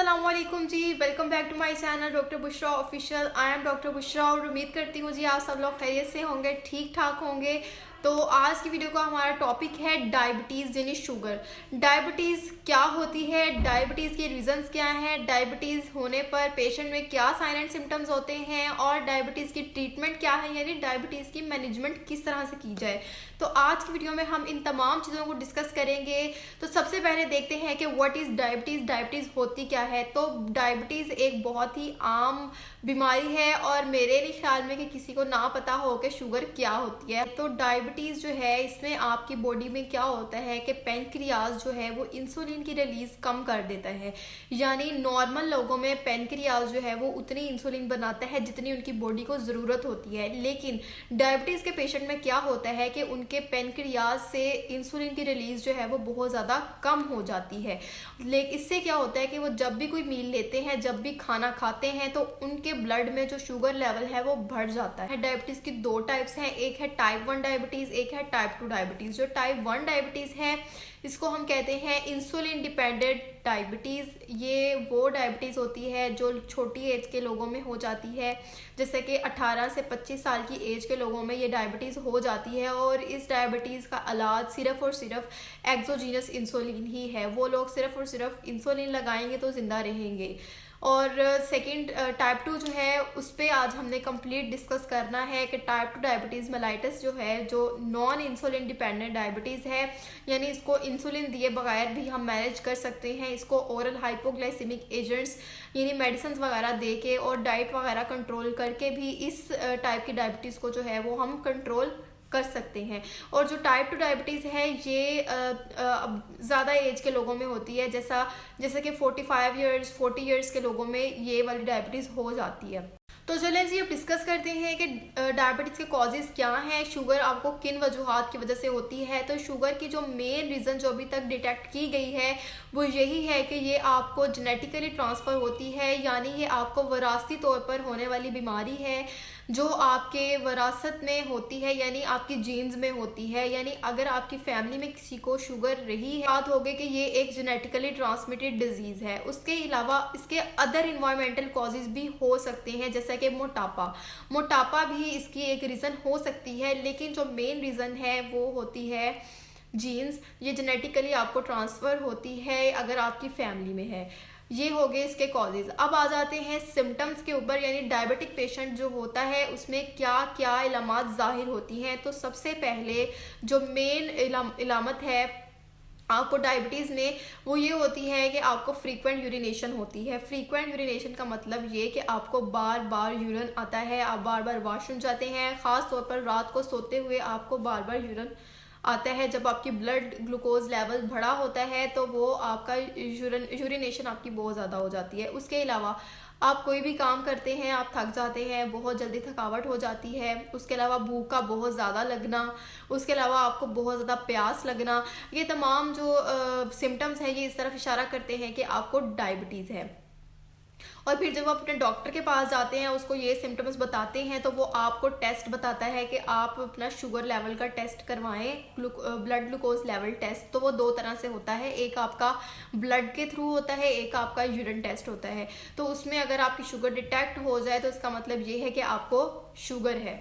अस्सलामुअलैकुम जी, welcome back to my channel doctor Bushra official. I am doctor Bushra और उम्मीद करती हूँ जी आप सब लोग खैरियत से होंगे, ठीक ठाक होंगे। तो आज की वीडियो का हमारा टॉपिक है डायबिटीज़ यानी शुगर। डायबिटीज़ क्या होती है, डायबिटीज़ के रीजंस क्या हैं, डायबिटीज़ होने पर पेशेंट में क्या साइन एंड सिम्टम्स होते हैं और डायबिटीज़ की ट्रीटमेंट क्या है, यानी डायबिटीज़ की मैनेजमेंट किस तरह से की जाए। तो आज की वीडियो में हम इन तमाम चीज़ों को डिस्कस करेंगे। तो सबसे पहले देखते हैं कि व्हाट इज़ डायबिटीज़, डायबिटीज़ होती क्या है। तो डायबिटीज़ एक बहुत ही आम बीमारी है और मेरे नहीं ख्याल में कि किसी को ना पता हो कि शुगर क्या होती है। तो डायबिटीज़ जो है इसमें आपकी बॉडी में क्या होता है कि पैनक्रियाज जो है वो इंसुलिन की रिलीज़ कम कर देता है। यानी नॉर्मल लोगों में पैनक्रियाज जो है वो उतनी इंसुलिन बनाता है जितनी उनकी बॉडी को ज़रूरत होती है, लेकिन डायबिटीज़ के पेशेंट में क्या होता है कि उनके पैनक्रियाज से इंसुलिन की रिलीज़ जो है वो बहुत ज़्यादा कम हो जाती है। लेकिन इससे क्या होता है कि वो जब भी कोई मील लेते हैं, जब भी खाना खाते हैं, तो उनके ब्लड में जो शुगर लेवल है वो बढ़ जाता है। डायबिटीज़ की दो टाइप्स हैं, एक है टाइप 1 डायबिटीज़, एक है टाइप 2 डायबिटीज़। जो टाइप 1 डायबिटीज़ है इसको हम कहते हैं इंसुलिन डिपेंडेंट डायबिटीज़। ये वो डायबिटीज़ होती है जो छोटी एज के लोगों में हो जाती है, जैसे कि 18 से 25 साल की एज के लोगों में ये डायबिटीज़ हो जाती है। और इस डायबिटीज़ का इलाज सिर्फ और सिर्फ एक्सोजीनस इंसुलिन ही है। वो लोग सिर्फ और सिर्फ इंसुलिन लगाएंगे तो ज़िंदा रहेंगे। और सेकंड टाइप 2 जो है उस पर आज हमने कंप्लीट डिस्कस करना है कि टाइप 2 डायबिटीज़ मेलाइटस जो है, जो नॉन इंसुलिन डिपेंडेंट डायबिटीज़ है, यानी इसको इंसुलिन दिए बगैर भी हम मैनेज कर सकते हैं। इसको ओरल हाइपोग्लाइसेमिक एजेंट्स यानी मेडिसिन वगैरह दे के और डाइट वगैरह कंट्रोल करके भी इस टाइप की डायबिटीज़ को जो है वो हम कंट्रोल कर सकते हैं। और जो टाइप 2 डायबिटीज़ है ये ज़्यादा एज के लोगों में होती है, जैसे कि 45 ईयर्स 40 ईयर्स के लोगों में ये वाली डायबिटीज़ हो जाती है। तो चलें जी अब डिस्कस करते हैं कि डायबिटीज़ के कॉजेज़ क्या हैं, शुगर आपको किन वजूहात की वजह से होती है। तो शुगर की जो मेन रीज़न जो अभी तक डिटेक्ट की गई है वो यही है कि ये आपको जेनेटिकली ट्रांसफ़र होती है, यानी ये आपको विरासती तौर पर होने वाली बीमारी है जो आपके विरासत में होती है, यानी आपकी जीन्स में होती है। यानी अगर आपकी फैमिली में किसी को शुगर रही है, बात होगी कि ये एक जेनेटिकली ट्रांसमिटेड डिजीज़ है। उसके अलावा इसके अदर इन्वायरमेंटल कॉजेज़ भी हो सकते हैं, जैसा कि मोटापा भी इसकी एक रीज़न हो सकती है, लेकिन जो मेन रीज़न है वो होती है जीन्स। ये जेनेटिकली आपको ट्रांसफ़र होती है अगर आपकी फैमिली में है। ये हो गए इसके कॉजेज़। अब आ जाते हैं सिम्टम्स के ऊपर, यानी डायबिटिक पेशेंट जो होता है उसमें क्या क्या इलामात ज़ाहिर होती हैं। तो सबसे पहले जो मेन इलामत है आपको डायबिटीज़ में वो ये होती है कि आपको फ्रीक्वेंट यूरिनेशन होती है। फ्रीक्वेंट यूरिनेशन का मतलब ये कि आपको बार बार यूरिन आता है, आप बार बार वॉशरूम जाते हैं। ख़ास तौर पर रात को सोते हुए आपको बार बार यूरिन आता है। जब आपकी ब्लड ग्लूकोज लेवल बढ़ा होता है तो वो आपका यूरिनेशन आपकी बहुत ज़्यादा हो जाती है। उसके अलावा आप कोई भी काम करते हैं, आप थक जाते हैं, बहुत जल्दी थकावट हो जाती है। उसके अलावा भूख का बहुत ज़्यादा लगना, उसके अलावा आपको बहुत ज़्यादा प्यास लगना, ये तमाम जो सिम्टम्स हैं ये इस तरफ इशारा करते हैं कि आपको डायबिटीज़ है। और फिर जब आप अपने डॉक्टर के पास जाते हैं, उसको ये सिम्टम्स बताते हैं, तो वो आपको टेस्ट बताता है कि आप अपना शुगर लेवल का टेस्ट करवाएं, ब्लड ग्लूकोज लेवल टेस्ट। तो वो दो तरह से होता है, एक आपका ब्लड के थ्रू होता है, एक आपका यूरिन टेस्ट होता है। तो उसमें अगर आपकी शुगर डिटेक्ट हो जाए तो इसका मतलब ये है कि आपको शुगर है।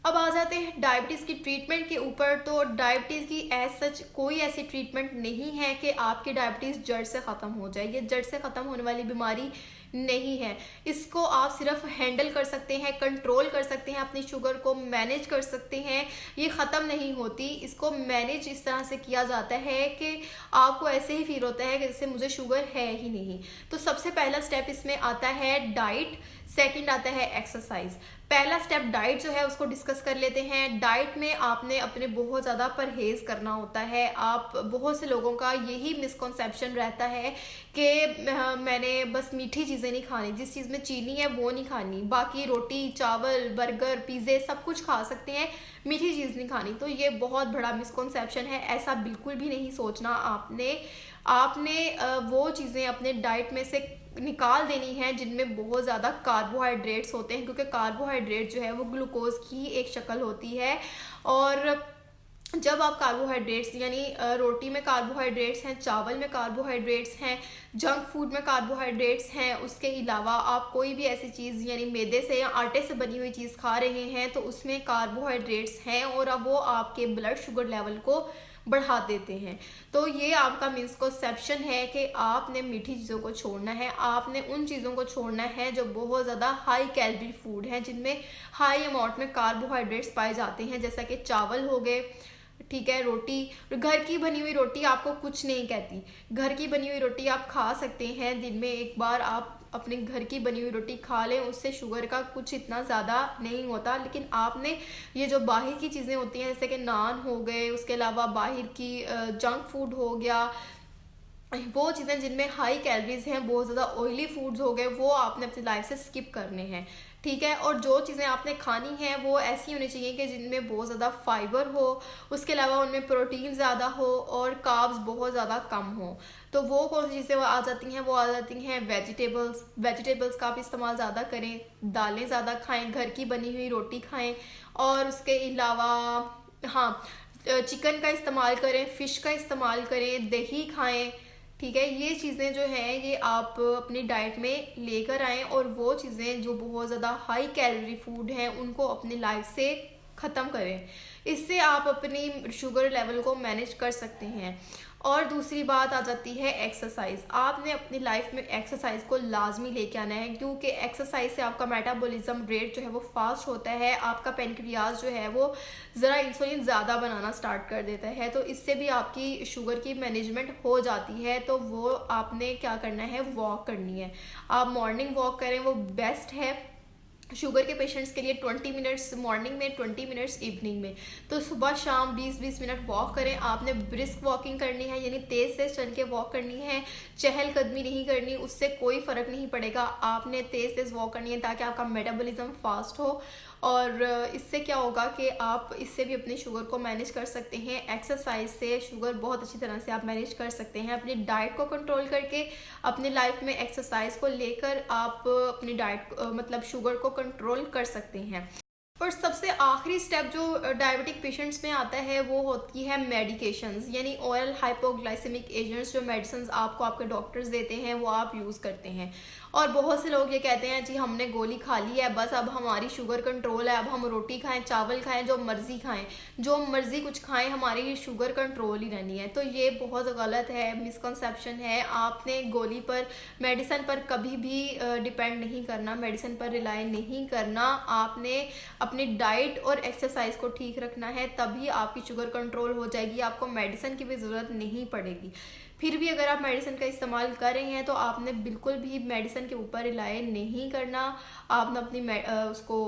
अब आ जाते हैं डायबिटीज़ की ट्रीटमेंट के ऊपर। तो डायबिटीज़ की एज सच कोई ऐसी ट्रीटमेंट नहीं है कि आपकी डायबिटीज़ जड़ से ख़त्म हो जाए। ये जड़ से ख़त्म होने वाली बीमारी नहीं है। इसको आप सिर्फ हैंडल कर सकते हैं, कंट्रोल कर सकते हैं, अपनी शुगर को मैनेज कर सकते हैं। ये ख़त्म नहीं होती। इसको मैनेज इस तरह से किया जाता है कि आपको ऐसे ही फील होता है कि जैसे मुझे शुगर है ही नहीं। तो सबसे पहला स्टेप इसमें आता है डाइट, सेकंड आता है एक्सरसाइज। पहला स्टेप डाइट जो है उसको डिस्कस कर लेते हैं। डाइट में आपने अपने बहुत ज़्यादा परहेज़ करना होता है। आप बहुत से लोगों का यही मिसकॉन्सेप्शन रहता है कि मैंने बस मीठी चीज़ें नहीं खानी, जिस चीज़ में चीनी है वो नहीं खानी, बाकी रोटी चावल बर्गर पिज़्ज़े सब कुछ खा सकते हैं, मीठी चीज़ नहीं खानी। तो ये बहुत बड़ा मिसकॉन्सेप्शन है। ऐसा बिल्कुल भी नहीं सोचना। आपने वो चीज़ें अपने डाइट में से निकाल देनी है जिनमें बहुत ज़्यादा कार्बोहाइड्रेट्स होते हैं, क्योंकि कार्बोहाइड्रेट जो है वो ग्लूकोज की एक शक्ल होती है। और जब आप कार्बोहाइड्रेट्स यानी रोटी में कार्बोहाइड्रेट्स हैं, चावल में कार्बोहाइड्रेट्स हैं, जंक फूड में कार्बोहाइड्रेट्स हैं, उसके अलावा आप कोई भी ऐसी चीज़ यानी मैदे से या आटे से बनी हुई चीज़ खा रहे हैं तो उसमें कार्बोहाइड्रेट्स हैं और अब वो आपके ब्लड शुगर लेवल को बढ़ा देते हैं। तो ये आपका मिसकंसेप्शन है कि आपने मीठी चीज़ों को छोड़ना है, आपने उन चीज़ों को छोड़ना है जो बहुत ज़्यादा हाई कैलोरी फूड हैं, जिनमें हाई अमाउंट में कार्बोहाइड्रेट्स पाए जाते हैं, जैसा कि चावल हो गए, ठीक है, रोटी। घर की बनी हुई रोटी आपको कुछ नहीं कहती, घर की बनी हुई रोटी आप खा सकते हैं, दिन में एक बार आप अपने घर की बनी हुई रोटी खा लें, उससे शुगर का कुछ इतना ज़्यादा नहीं होता। लेकिन आपने ये जो बाहर की चीज़ें होती हैं जैसे कि नान हो गए, उसके अलावा बाहर की जंक फूड हो गया, वो चीज़ें जिनमें हाई कैलोरीज हैं, बहुत ज़्यादा ऑयली फूड्स हो गए, वो आपने अपनी लाइफ से स्किप करने हैं, ठीक है। और जो चीज़ें आपने खानी हैं वो ऐसी होनी चाहिए कि जिनमें बहुत ज़्यादा फाइबर हो, उसके अलावा उनमें प्रोटीन ज़्यादा हो और कार्ब्स बहुत ज़्यादा कम हो। तो वो कौन सी चीज़ें आ जाती हैं, वो आ जाती हैं वेजिटेबल्स। वेजिटेबल्स का आप इस्तेमाल ज़्यादा करें, दालें ज़्यादा खाएँ, घर की बनी हुई रोटी खाएँ, और उसके अलावा हाँ, चिकन का इस्तेमाल करें, फ़िश का इस्तेमाल करें, दही खाएँ, ठीक है। ये चीज़ें जो हैं ये आप अपनी डाइट में लेकर आएँ और वो चीज़ें जो बहुत ज़्यादा हाई कैलोरी फूड हैं उनको अपनी लाइफ से ख़त्म करें। इससे आप अपनी शुगर लेवल को मैनेज कर सकते हैं। और दूसरी बात आ जाती है एक्सरसाइज। आपने अपनी लाइफ में एक्सरसाइज को लाजमी लेके आना है, क्योंकि एक्सरसाइज से आपका मेटाबॉलिज्म रेट जो है वो फास्ट होता है, आपका पेनक्रियाज जो है वो ज़रा इंसुलिन ज़्यादा बनाना स्टार्ट कर देता है, तो इससे भी आपकी शुगर की मैनेजमेंट हो जाती है। तो वो आपने क्या करना है, वॉक करनी है। आप मॉर्निंग वॉक करें, वो बेस्ट है शुगर के पेशेंट्स के लिए। 20 मिनट्स मॉर्निंग में, 20 मिनट्स इवनिंग में। तो सुबह शाम 20-20 मिनट वॉक करें। आपने ब्रिस्क वॉकिंग करनी है, यानी तेज़ से चल के वॉक करनी है, चहलकदमी नहीं करनी, उससे कोई फ़र्क नहीं पड़ेगा। आपने तेज़ तेज़ वॉक करनी है ताकि आपका मेटाबॉलिज्म फास्ट हो, और इससे क्या होगा कि आप इससे भी अपनी शुगर को मैनेज कर सकते हैं। एक्सरसाइज से शुगर बहुत अच्छी तरह से आप मैनेज कर सकते हैं। अपनी डाइट को कंट्रोल करके अपनी लाइफ में एक्सरसाइज को लेकर आप अपनी डाइट मतलब शुगर को कंट्रोल कर सकते हैं। और सबसे आखिरी स्टेप जो डायबिटिक पेशेंट्स में आता है वो होती है मेडिकेशंस, यानी ऑरल हाइपोग्लाइसेमिक एजेंट्स। जो मेडिसिन आपको आपके डॉक्टर्स देते हैं वो आप यूज़ करते हैं। और बहुत से लोग ये कहते हैं जी हमने गोली खा ली है, बस अब हमारी शुगर कंट्रोल है, अब हम रोटी खाएं, चावल खाएं, जो मर्ज़ी खाएं, जो मर्ज़ी कुछ खाएं, हमारी शुगर कंट्रोल ही रहनी है। तो ये बहुत गलत है, मिसकंसेप्शन है। आपने गोली पर, मेडिसिन पर कभी भी डिपेंड नहीं करना, मेडिसिन पर रिलाई नहीं करना। आपने अपनी डाइट और एक्सरसाइज को ठीक रखना है, तभी आपकी शुगर कंट्रोल हो जाएगी, आपको मेडिसिन की भी ज़रूरत नहीं पड़ेगी। फिर भी अगर आप मेडिसिन का इस्तेमाल कर रहे हैं तो आपने बिल्कुल भी मेडिसिन के ऊपर रिलाई नहीं करना। आपने अपनी उसको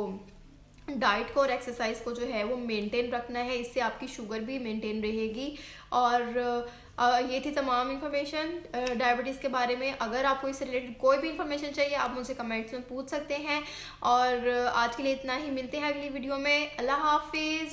डाइट को और एक्सरसाइज को जो है वो मेंटेन रखना है, इससे आपकी शुगर भी मेंटेन रहेगी। और ये थी तमाम इन्फॉर्मेशन डायबिटीज़ के बारे में। अगर आपको इससे रिलेटेड कोई भी इन्फॉर्मेशन चाहिए आप मुझसे कमेंट्स में पूछ सकते हैं। और आज के लिए इतना ही, मिलते हैं अगली वीडियो में। अल्लाह हाफिज़।